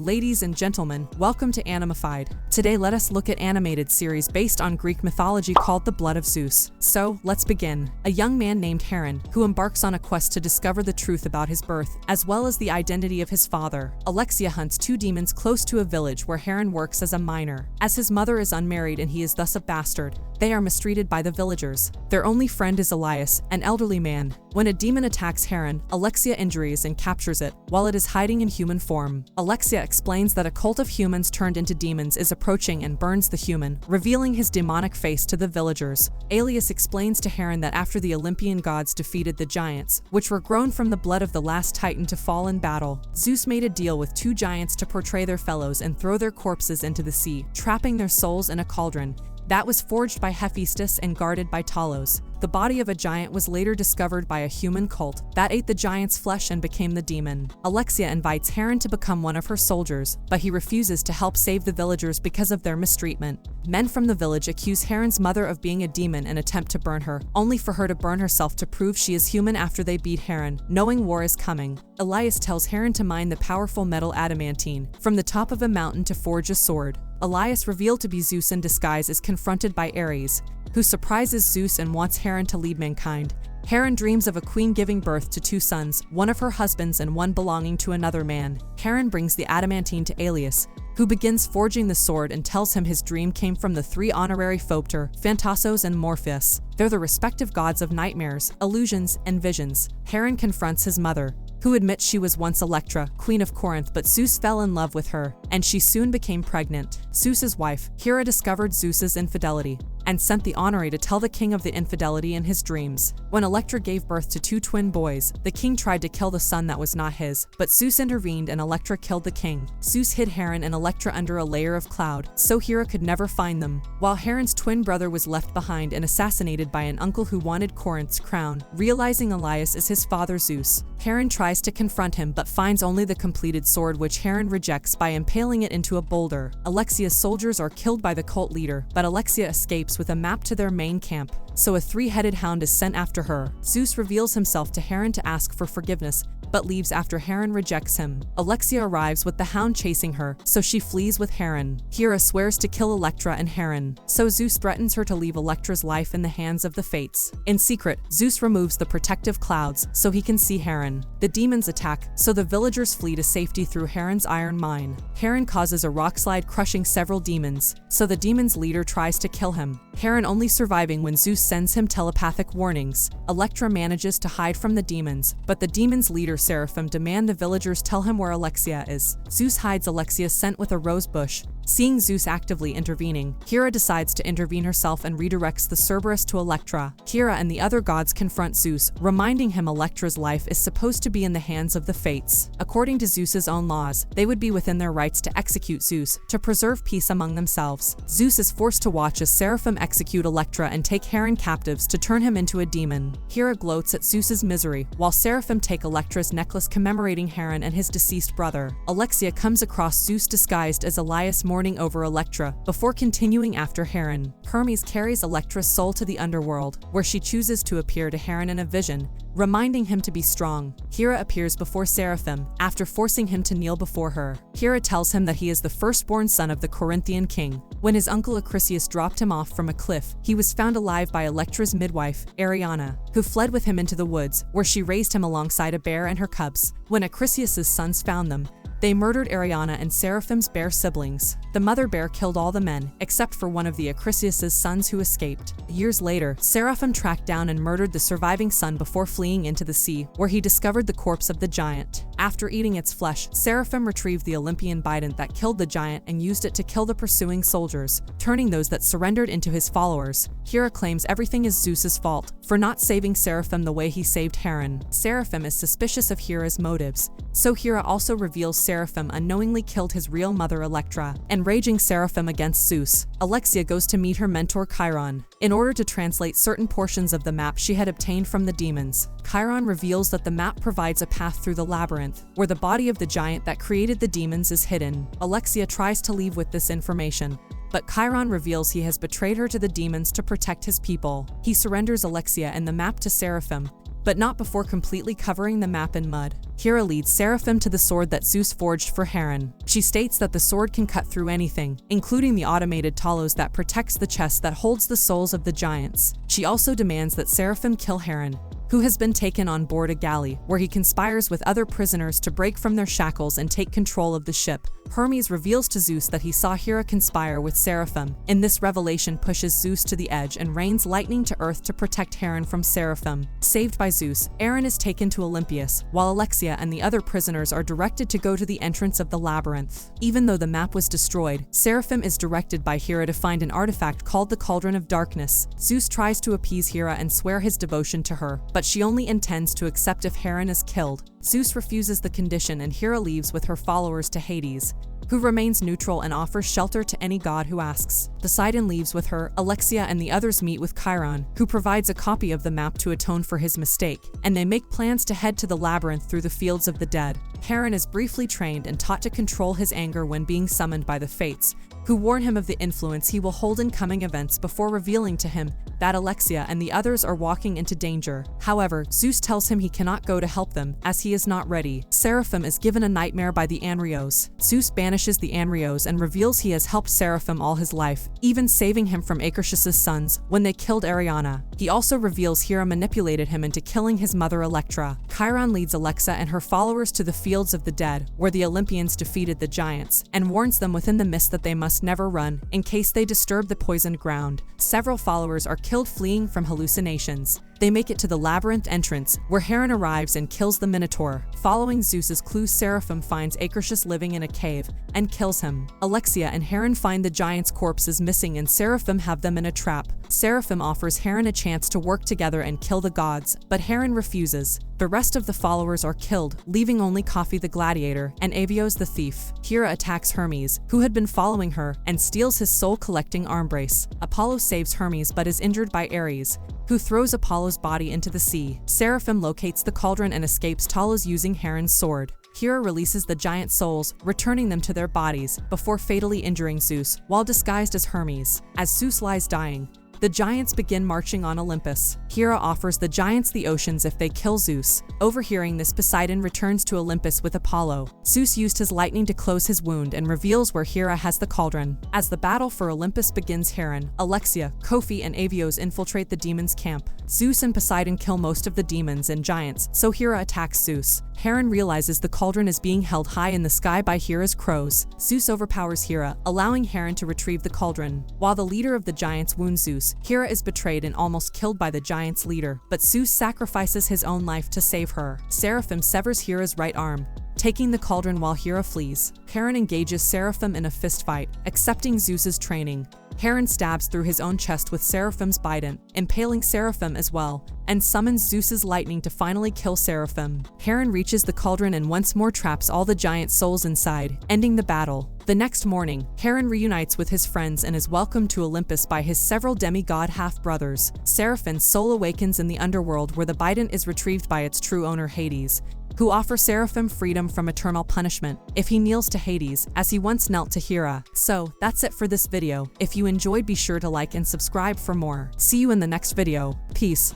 Ladies and gentlemen, welcome to Animified. Today let us look at animated series based on Greek mythology called The Blood of Zeus. So, let's begin. A young man named Charon, who embarks on a quest to discover the truth about his birth, as well as the identity of his father. Alexia hunts two demons close to a village where Charon works as a miner. As his mother is unmarried and he is thus a bastard, they are mistreated by the villagers. Their only friend is Elias, an elderly man. When a demon attacks Charon, Alexia injures and captures it, while it is hiding in human form. Alexia explains that a cult of humans turned into demons is approaching and burns the human, revealing his demonic face to the villagers. Elias explains to Charon that after the Olympian gods defeated the giants, which were grown from the blood of the last titan to fall in battle, Zeus made a deal with two giants to portray their fellows and throw their corpses into the sea, trapping their souls in a cauldron that was forged by Hephaestus and guarded by Talos. The body of a giant was later discovered by a human cult that ate the giant's flesh and became the demon. Alexia invites Charon to become one of her soldiers, but he refuses to help save the villagers because of their mistreatment. Men from the village accuse Charon's mother of being a demon and attempt to burn her, only for her to burn herself to prove she is human after they beat Charon, knowing war is coming. Elias tells Charon to mine the powerful metal adamantine from the top of a mountain to forge a sword. Elias, revealed to be Zeus in disguise, is confronted by Ares, who surprises Zeus and wants Charon to lead mankind. Charon dreams of a queen giving birth to two sons, one of her husbands and one belonging to another man. Charon brings the adamantine to Alias, who begins forging the sword and tells him his dream came from the three honorary Phopter, Phantasos and Morpheus. They're the respective gods of nightmares, illusions, and visions. Charon confronts his mother, who admits she was once Electra, queen of Corinth, but Zeus fell in love with her, and she soon became pregnant. Zeus's wife, Hera, discovered Zeus's infidelity and sent the honorary to tell the king of the infidelity in his dreams. When Electra gave birth to two twin boys, the king tried to kill the son that was not his, but Zeus intervened and Electra killed the king. Zeus hid Charon and Electra under a layer of cloud, so Hera could never find them, while Charon's twin brother was left behind and assassinated by an uncle who wanted Corinth's crown. Realizing Elias is his father Zeus, Charon tries to confront him but finds only the completed sword, which Charon rejects by impaling it into a boulder. Alexia's soldiers are killed by the cult leader, but Alexia escapes with a map to their main camp, so a three-headed hound is sent after her. Zeus reveals himself to Charon to ask for forgiveness, but leaves after Charon rejects him. Alexia arrives with the hound chasing her, so she flees with Charon. Hera swears to kill Electra and Charon, so Zeus threatens her to leave Electra's life in the hands of the fates. In secret, Zeus removes the protective clouds so he can see Charon. The demons attack, so the villagers flee to safety through Charon's iron mine. Charon causes a rockslide, crushing several demons, so the demon's leader tries to kill him, Charon only surviving when Zeus sends him telepathic warnings. Electra manages to hide from the demons, but the demon's leader Seraphim demand the villagers tell him where Alexia is. Zeus hides Alexia's scent with a rose bush. Seeing Zeus actively intervening, Hera decides to intervene herself and redirects the Cerberus to Electra. Hera and the other gods confront Zeus, reminding him Electra's life is supposed to be in the hands of the fates. According to Zeus's own laws, they would be within their rights to execute Zeus, to preserve peace among themselves. Zeus is forced to watch as Seraphim execute Electra and take Charon captives to turn him into a demon. Hera gloats at Zeus's misery, while Seraphim take Electra's necklace commemorating Charon and his deceased brother. Alexia comes across Zeus disguised as Elias mourning over Electra, before continuing after Charon. Hermes carries Electra's soul to the underworld, where she chooses to appear to Charon in a vision, reminding him to be strong. Hera appears before Seraphim, after forcing him to kneel before her. Hera tells him that he is the firstborn son of the Corinthian king. When his uncle Acrisius dropped him off from a cliff, he was found alive by Electra's midwife, Ariana, who fled with him into the woods, where she raised him alongside a bear and her cubs. When Acrisius's sons found them, they murdered Ariana and Seraphim's bear siblings. The mother bear killed all the men, except for one of the Acrisius's sons who escaped. Years later, Seraphim tracked down and murdered the surviving son before fleeing into the sea, where he discovered the corpse of the giant. After eating its flesh, Seraphim retrieved the Olympian bident that killed the giant and used it to kill the pursuing soldiers, turning those that surrendered into his followers. Hera claims everything is Zeus's fault for not saving Seraphim the way he saved Charon. Seraphim is suspicious of Hera's motives, so Hera also reveals Seraphim unknowingly killed his real mother Electra, enraging Seraphim against Zeus. Alexia goes to meet her mentor Chiron, in order to translate certain portions of the map she had obtained from the demons. Chiron reveals that the map provides a path through the labyrinth, where the body of the giant that created the demons is hidden. Alexia tries to leave with this information, but Chiron reveals he has betrayed her to the demons to protect his people. He surrenders Alexia and the map to Seraphim, but not before completely covering the map in mud. Hera leads Seraphim to the sword that Zeus forged for Heren. She states that the sword can cut through anything, including the automated Talos that protects the chest that holds the souls of the giants. She also demands that Seraphim kill Heren, who has been taken on board a galley, where he conspires with other prisoners to break from their shackles and take control of the ship. Hermes reveals to Zeus that he saw Hera conspire with Seraphim, and this revelation pushes Zeus to the edge and rains lightning to earth to protect Heren from Seraphim. Saved by Zeus, Eren is taken to Olympias, while Alexia and the other prisoners are directed to go to the entrance of the labyrinth. Even though the map was destroyed, Seraphim is directed by Hera to find an artifact called the Cauldron of Darkness. Zeus tries to appease Hera and swear his devotion to her, but she only intends to accept if Heren is killed. Zeus refuses the condition and Hera leaves with her followers to Hades, who remains neutral and offers shelter to any god who asks. Poseidon leaves with her. Alexia and the others meet with Chiron, who provides a copy of the map to atone for his mistake, and they make plans to head to the labyrinth through the fields of the dead. Heren is briefly trained and taught to control his anger when being summoned by the Fates, who warn him of the influence he will hold in coming events before revealing to him that Alexia and the others are walking into danger. However, Zeus tells him he cannot go to help them, as he is not ready. Seraphim is given a nightmare by the Anrios. Zeus banishes the Anrios and reveals he has helped Seraphim all his life, even saving him from Acarchus' sons when they killed Ariana. He also reveals Hera manipulated him into killing his mother Electra. Chiron leads Alexa and her followers to the fields of the dead, where the Olympians defeated the giants, and warns them within the mist that they must never run, in case they disturb the poisoned ground. Several followers are killed fleeing from hallucinations. They make it to the labyrinth entrance, where Heren arrives and kills the Minotaur. Following Zeus's clues, Seraphim finds Acarchus living in a cave and kills him. Alexia and Heren find the giant's corpses missing and Seraphim have them in a trap. Seraphim offers Heren a chance to work together and kill the gods, but Heren refuses. The rest of the followers are killed, leaving only Coffee the gladiator and Avios the thief. Hera attacks Hermes, who had been following her, and steals his soul-collecting arm brace. Apollo saves Hermes but is injured by Ares, who throws Apollo's body into the sea. Seraphim locates the cauldron and escapes Talos using Heren's sword. Hera releases the giant souls, returning them to their bodies, before fatally injuring Zeus, while disguised as Hermes. As Zeus lies dying, the giants begin marching on Olympus. Hera offers the giants the oceans if they kill Zeus. Overhearing this, Poseidon returns to Olympus with Apollo. Zeus used his lightning to close his wound and reveals where Hera has the cauldron. As the battle for Olympus begins, Heren, Alexia, Kofi, and Avios infiltrate the demons' camp. Zeus and Poseidon kill most of the demons and giants, so Hera attacks Zeus. Heren realizes the cauldron is being held high in the sky by Hera's crows. Zeus overpowers Hera, allowing Heren to retrieve the cauldron. While the leader of the giants wounds Zeus, Hera is betrayed and almost killed by the giants' leader, but Zeus sacrifices his own life to save her. Seraphim severs Hera's right arm, taking the cauldron while Hera flees. Heren engages Seraphim in a fistfight, accepting Zeus's training. Heren stabs through his own chest with Seraphim's bident, impaling Seraphim as well, and summons Zeus's lightning to finally kill Seraphim. Heren reaches the cauldron and once more traps all the giant souls inside, ending the battle. The next morning, Heren reunites with his friends and is welcomed to Olympus by his several demigod half-brothers. Seraphin's soul awakens in the underworld, where the bident is retrieved by its true owner Hades, who offer Seraphim freedom from eternal punishment if he kneels to Hades, as he once knelt to Hera. So, that's it for this video. If you enjoyed, be sure to like and subscribe for more. See you in the next video. Peace.